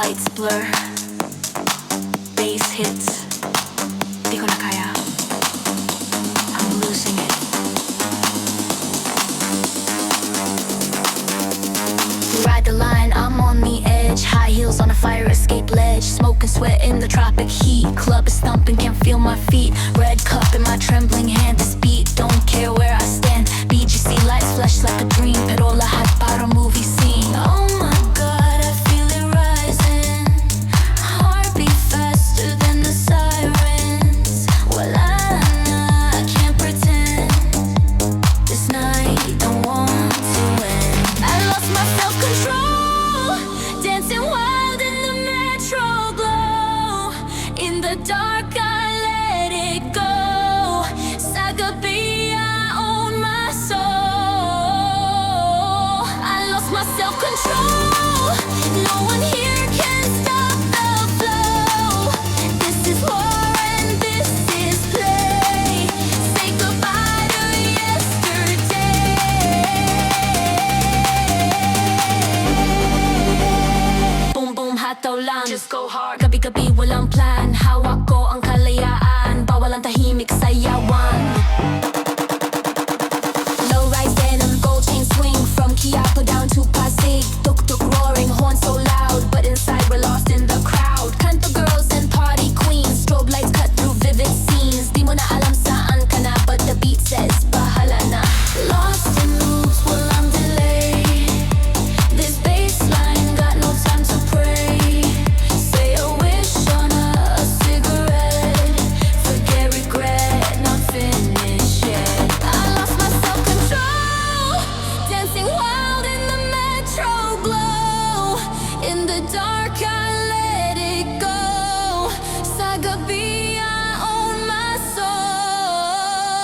lights blur, bass hits. Di ko na kaya. I'm losing it. Ride the line, I'm on the edge. High heels on a fire escape ledge. Smoke and sweat in the tropic heat. Club is thumping, can't feel my feet. Red cup in my trembling hand. This beat, don't care where I stand. BGC lights flash like a dream, pero lahat para movie scene. Oh my God, I feel it rising. Heartbeat faster than the sirens. Walang, I can't pretend. This night don't want to end. I lost my self-control, dancing wild in the metro glow. In the dark I let it go. Sagabi, I own my soul. I lost my self-control. No one here can stop the flow. This is war and this is play. Say goodbye to yesterday. Boom boom hataw lang, just go hard. Gabi-gabi walang plan. Hawak ko ang kalayaan. Bawal ang tahimik sayawan. Low rise denim, gold chain swing. From Quiapo down to Pasig. Tuk-tuk roaring, horn so loud. But inside we're lost in the crowd. Kanto girls and party queens. Strobe lights cut through vivid scenes. Di mo na alam saan ka na, but the beat says bahala na. Lost in moves, walang delay. This baseline got no time to pray. Say a wish on a cigarette. Forget regret, not finished yet. I lost my self-control, dancing wild in the metro glow. In the dark I let it go. Sagabi, I own my soul.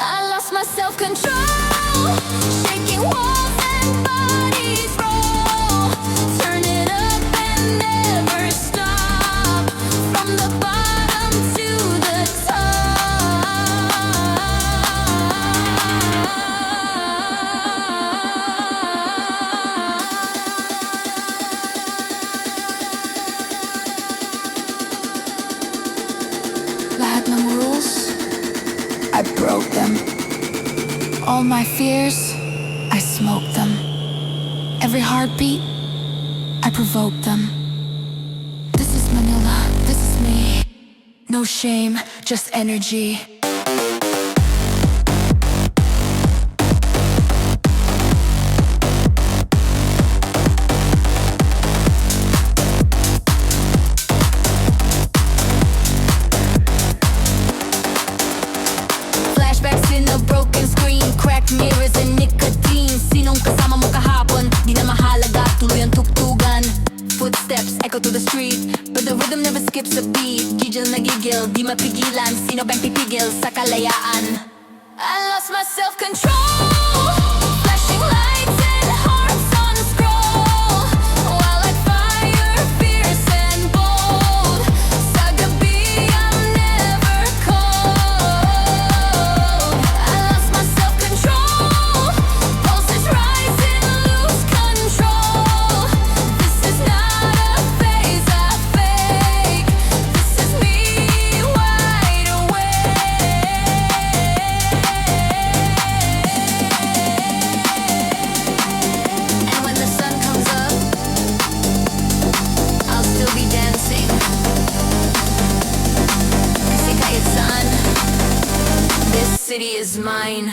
I lost my self-control, shaking walls and bodies roll. Turn it up and never stop. From the bottom to the Lahat ng rules, I broke them. All my fears, I smoked them. Every heartbeat, I provoked them. This is Manila, this is me. No shame, just energy. Flashbacks in a broken screen, cracked mirrors and nicotine. Sinong kasama mo kahapon, di na mahalaga, tuloy ang tuktugan. Footsteps echo through the street, but the rhythm never skips a beat. Gigil na gigil, di mapigilan, sino bang pipigil sa kalayaan? I lost my self-control, flashing lights and hearts on scroll. While I fire, fierce and bold. Sagabi, I'm never cold. I lost my self-control, pulses rising, lose control. This is not a phase I fake. This is me wide awake. And when the sun comes up, I'll still be dancing. Kasi kahit saan, this city is mine.